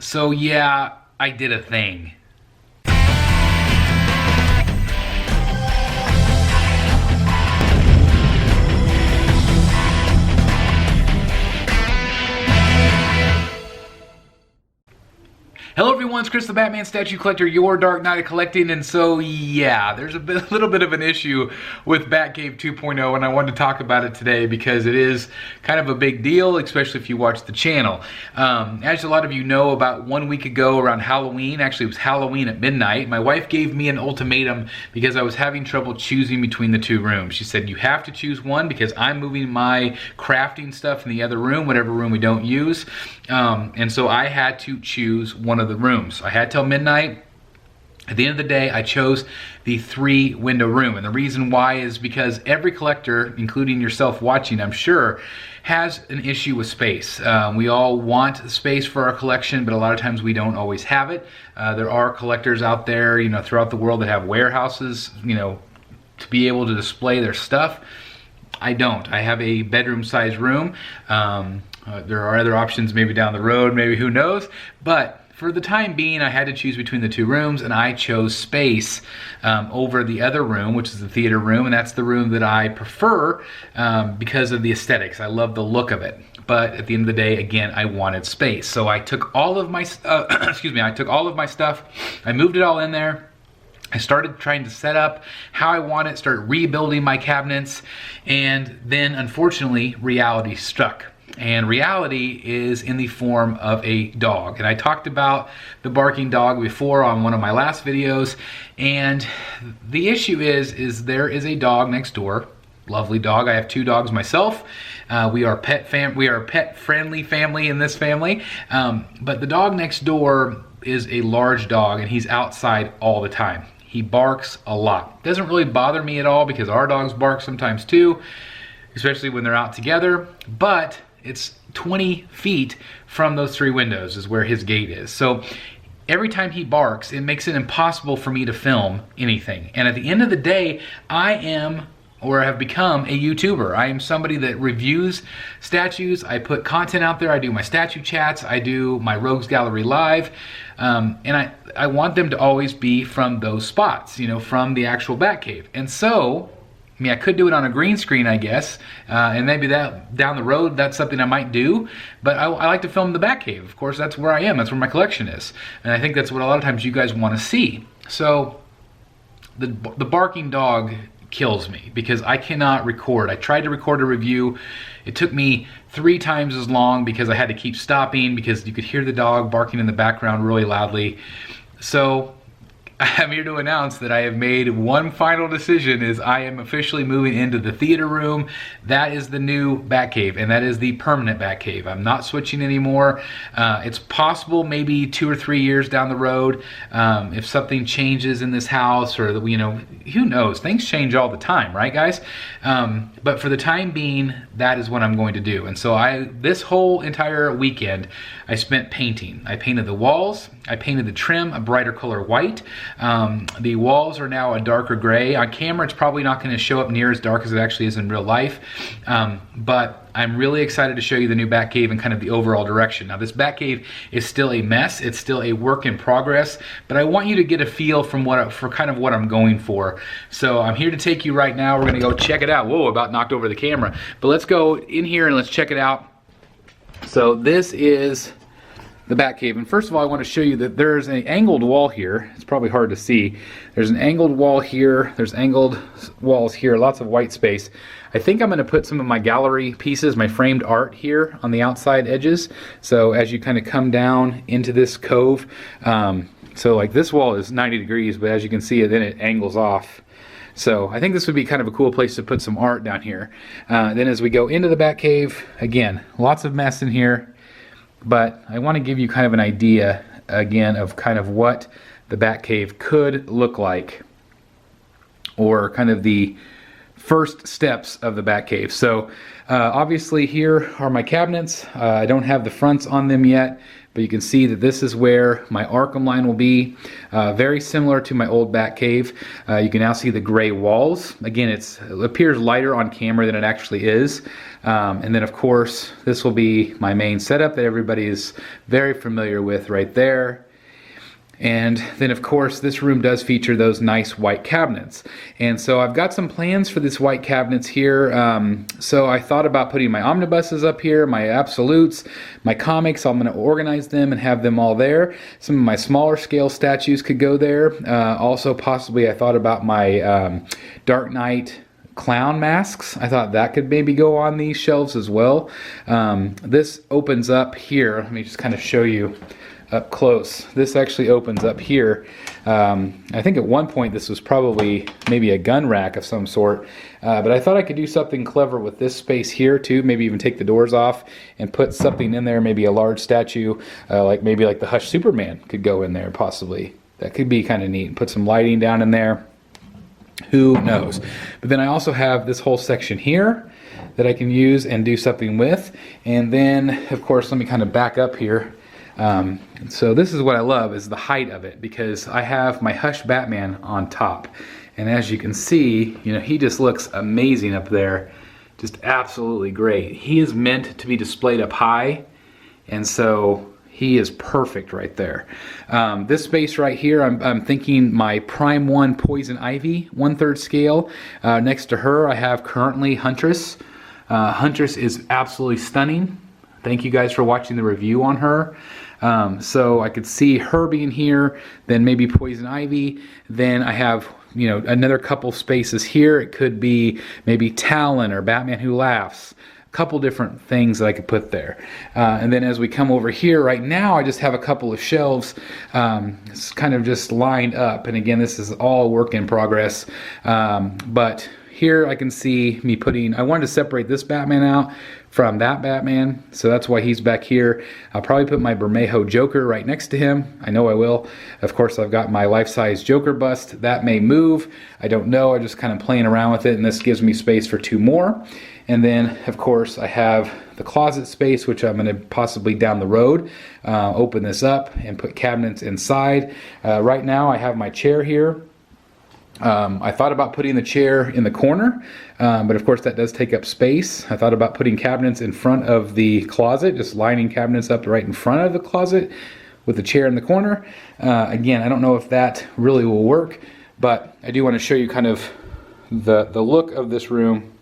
So yeah, I did a thing. Hello everyone, it's Chris the Batman Statue Collector, your Dark Knight of Collecting, and so yeah, there's a little bit of an issue with Batcave 2.0, and I wanted to talk about it today because it is kind of a big deal, especially if you watch the channel. As a lot of you know, about 1 week ago around Halloween, actually it was Halloween at midnight, my wife gave me an ultimatum because I was having trouble choosing between the two rooms. She said, you have to choose one because I'm moving my crafting stuff in the other room, whatever room we don't use, and so I had to choose one of the rooms. I had till midnight. At the end of the day, I chose the 3-window room, and the reason why is because every collector, including yourself watching, I'm sure, has an issue with space. We all want space for our collection, but a lot of times we don't always have it. There are collectors out there, you know, throughout the world that have warehouses, you know, to be able to display their stuff. I don't. I have a bedroom-sized room. There are other options maybe down the road, maybe who knows, but for the time being, I had to choose between the two rooms, and I chose space over the other room, which is the theater room, and that's the room that I prefer because of the aesthetics. I love the look of it. But at the end of the day, again, I wanted space. So I took all of my, I took all of my stuff, I moved it all in there. I started trying to set up how I want it, start rebuilding my cabinets, and then unfortunately, reality struck. And reality is in the form of a dog. And I talked about the barking dog before on one of my last videos. And the issue is there is a dog next door. Lovely dog. I have 2 dogs myself. We are a pet friendly family in this family. But the dog next door is a large dog, and he's outside all the time. He barks a lot. Doesn't really bother me at all because our dogs bark sometimes too, especially when they're out together. But it's 20 feet from those 3 windows is where his gate is. So every time he barks, it makes it impossible for me to film anything. And at the end of the day, I am, or have become, a YouTuber. I am somebody that reviews statues. I put content out there. I do my statue chats. I do my Rogues Gallery Live. And I want them to always be from those spots, you know, from the actual Batcave. And so, I mean, I could do it on a green screen, I guess, and maybe that down the road, that's something I might do, but I like to film the Batcave. Of course, that's where I am, that's where my collection is, and I think that's what a lot of times you guys want to see. So, the barking dog kills me because I cannot record. I tried to record a review. It took me 3 times as long because I had to keep stopping because you could hear the dog barking in the background really loudly. So, I'm here to announce that I have made one final decision, is I am officially moving into the theater room. That is the new Batcave, and that is the permanent Batcave. I'm not switching anymore. It's possible maybe 2 or 3 years down the road, if something changes in this house, or, you know, who knows? Things change all the time, right guys? But for the time being, that is what I'm going to do. And so this whole entire weekend, I spent painting. I painted the walls, I painted the trim a brighter color white. The walls are now a darker gray. On camera, it's probably not going to show up near as dark as it actually is in real life. But I'm really excited to show you the new Batcave and kind of the overall direction. Now, this Batcave is still a mess. It's still a work in progress, but I want you to get a feel for kind of what I'm going for. So I'm here to take you right now. We're going to go check it out. Whoa, about knocked over the camera. But let's go in here and let's check it out. So this is the Batcave, and first of all I want to show you that there's an angled wall here. It's probably hard to see. There's an angled wall here, there's angled walls here, lots of white space. I think I'm going to put some of my gallery pieces, my framed art here on the outside edges. So as you kind of come down into this cove, so like this wall is 90 degrees, but as you can see then it angles off. So I think this would be kind of a cool place to put some art down here. Then as we go into the Batcave, again, lots of mess in here. But I want to give you kind of an idea, again, of kind of what the Batcave could look like, or kind of the first steps of the Batcave. So obviously here are my cabinets. I don't have the fronts on them yet, but you can see that this is where my Arkham line will be. Very similar to my old Batcave. You can now see the gray walls. Again, it appears lighter on camera than it actually is. And then of course, this will be my main setup that everybody is very familiar with right there. And then of course this room does feature those nice white cabinets. And so I've got some plans for these white cabinets here. So I thought about putting my omnibuses up here, my absolutes, my comics. I'm going to organize them and have them all there. Some of my smaller scale statues could go there. Also possibly I thought about my Dark Knight clown masks. I thought that could maybe go on these shelves as well. This opens up here. Let me just kind of show you up close. This actually opens up here. I think at one point this was probably maybe a gun rack of some sort, but I thought I could do something clever with this space here too, maybe even take the doors off and put something in there, maybe a large statue, like the Hush Superman could go in there possibly. That could be kind of neat. Put some lighting down in there. Who knows? But then I also have this whole section here that I can use and do something with. And then of course, let me kind of back up here. So this is what I love, is the height of it, because I have my Hush Batman on top, and as you can see, you know, he just looks amazing up there, just absolutely great. He is meant to be displayed up high, and so he is perfect right there. This space right here, I'm thinking my Prime 1 Poison Ivy 1/3 scale. Next to her I have currently Huntress. Huntress is absolutely stunning. Thank you guys for watching the review on her. So I could see her being here, then maybe Poison Ivy. Then I have, you know, another couple spaces here. It could be maybe Talon or Batman Who Laughs. A couple different things that I could put there. And then as we come over here, right now I just have a couple of shelves. It's kind of just lined up. And again, this is all work in progress. But here I can see me putting, I wanted to separate this Batman out from that Batman, so that's why he's back here. I'll probably put my Bermejo Joker right next to him. I know I will. Of course, I've got my life-size Joker bust. That may move. I don't know. I'm just kind of playing around with it, and this gives me space for two more. And then, of course, I have the closet space, which I'm going to possibly down the road open this up and put cabinets inside. Right now, I have my chair here. I thought about putting the chair in the corner, but of course that does take up space. I thought about putting cabinets in front of the closet, just lining cabinets up right in front of the closet with the chair in the corner. Again, I don't know if that really will work, but I do want to show you kind of the look of this room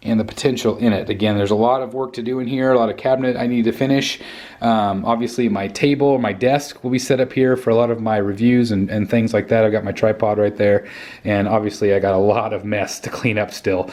and the potential in it. Again, there's a lot of work to do in here, a lot of cabinet I need to finish. Obviously my table, my desk will be set up here for a lot of my reviews and things like that. I've got my tripod right there, and obviously I got a lot of mess to clean up still.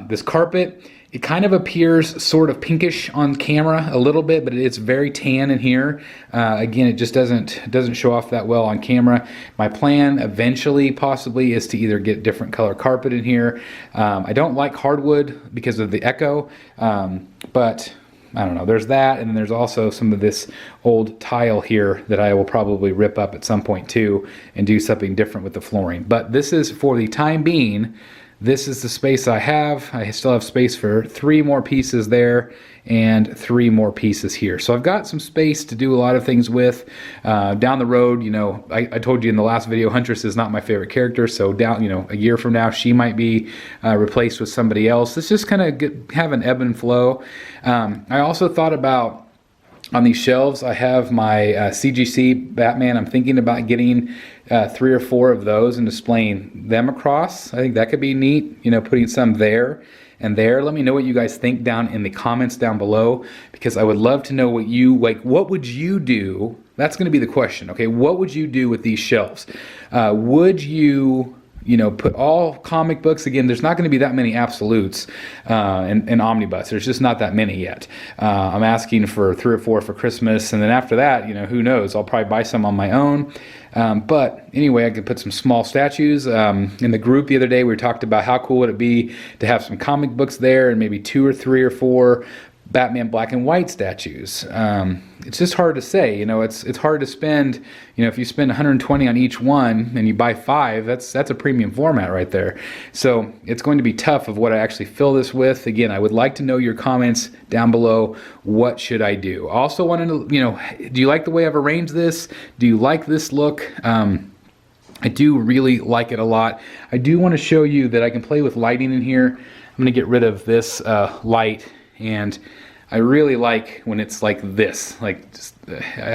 This carpet, it kind of appears sort of pinkish on camera a little bit, but it's very tan in here. Again, it just doesn't show off that well on camera. My plan eventually possibly is to either get different color carpet in here. I don't like hardwood because of the echo, but I don't know, there's that, and then there's also some of this old tile here that I will probably rip up at some point too and do something different with the flooring. But this is, for the time being, this is the space I have. I still have space for 3 more pieces there and 3 more pieces here. So I've got some space to do a lot of things with. Down the road, you know, I told you in the last video, Huntress is not my favorite character. So down, you know, a year from now, she might be replaced with somebody else. Let's just kind of have an ebb and flow. I also thought about, on these shelves, I have my CGC Batman. I'm thinking about getting 3 or 4 of those and displaying them across. I think that could be neat, you know, putting some there and there. Let me know what you guys think down in the comments down below, because I would love to know what you, like, what would you do? That's going to be the question, okay? What would you do with these shelves? Would you know, put all comic books? Again, there's not going to be that many absolutes and omnibus. There's just not that many yet. I'm asking for 3 or 4 for Christmas, and then after that, you know, who knows? I'll probably buy some on my own. But anyway, I could put some small statues. In the group the other day, we talked about how cool would it be to have some comic books there, and maybe 2 or 3 or 4 Batman black and white statues. It's just hard to say, you know, it's hard to spend, you know, if you spend 120 on each one and you buy 5, that's a premium format right there. So it's going to be tough of what I actually fill this with. Again, I would like to know your comments down below. What should I do? I also want to, you know, do you like the way I've arranged this? Do you like this look? I do really like it a lot. I do want to show you that I can play with lighting in here. I'm going to get rid of this light, and I really like when it's like this. Like, just,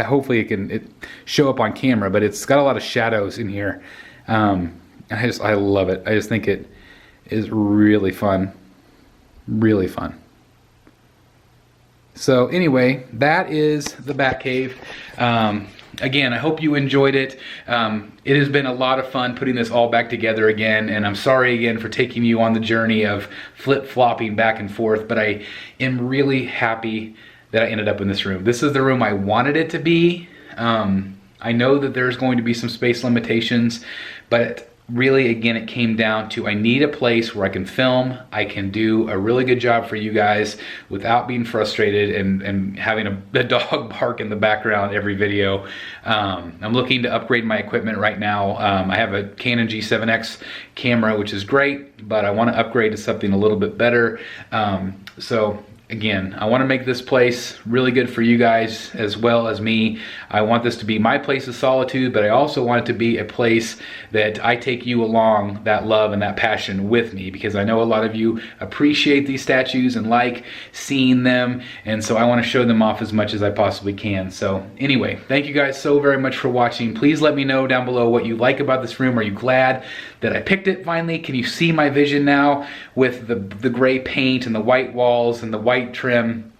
hopefully it can show up on camera, but it's got a lot of shadows in here. I love it. I just think it is really fun. Really fun. So anyway, that is the Batcave. Again, I hope you enjoyed it. It has been a lot of fun putting this all back together again, and I'm sorry again for taking you on the journey of flip-flopping back and forth, but I am really happy that I ended up in this room. This is the room I wanted it to be. I know that there's going to be some space limitations, but really, again, it came down to I need a place where I can film, I can do a really good job for you guys without being frustrated and having a dog bark in the background every video. I'm looking to upgrade my equipment right now. I have a Canon G7X camera, which is great, but I want to upgrade to something a little bit better. So again, I want to make this place really good for you guys as well as me. I want this to be my place of solitude, but I also want it to be a place that I take you along that love and that passion with me, because I know a lot of you appreciate these statues and like seeing them, and so I want to show them off as much as I possibly can. So anyway, thank you guys so very much for watching. Please let me know down below what you like about this room. Are you glad that I picked it finally? Can you see my vision now with the gray paint and the white walls and the white trim?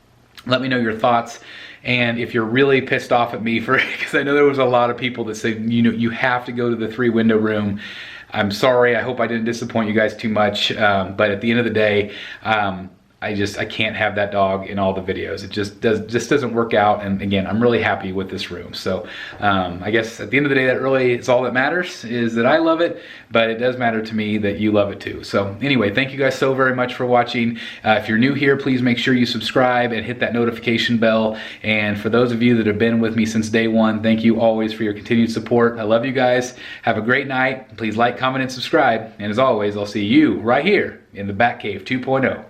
Let me know your thoughts. And if you're really pissed off at me for, because I know there was a lot of people that said, you know, you have to go to the 3-window room. I'm sorry. I hope I didn't disappoint you guys too much. But at the end of the day, I can't have that dog in all the videos. It just doesn't work out. And again, I'm really happy with this room. So I guess at the end of the day, that really is all that matters, is that I love it, but it does matter to me that you love it too. So anyway, thank you guys so very much for watching. If you're new here, please make sure you subscribe and hit that notification bell. And for those of you that have been with me since day one, thank you always for your continued support. I love you guys. Have a great night. Please like, comment, and subscribe. And as always, I'll see you right here in the Batcave 2.0.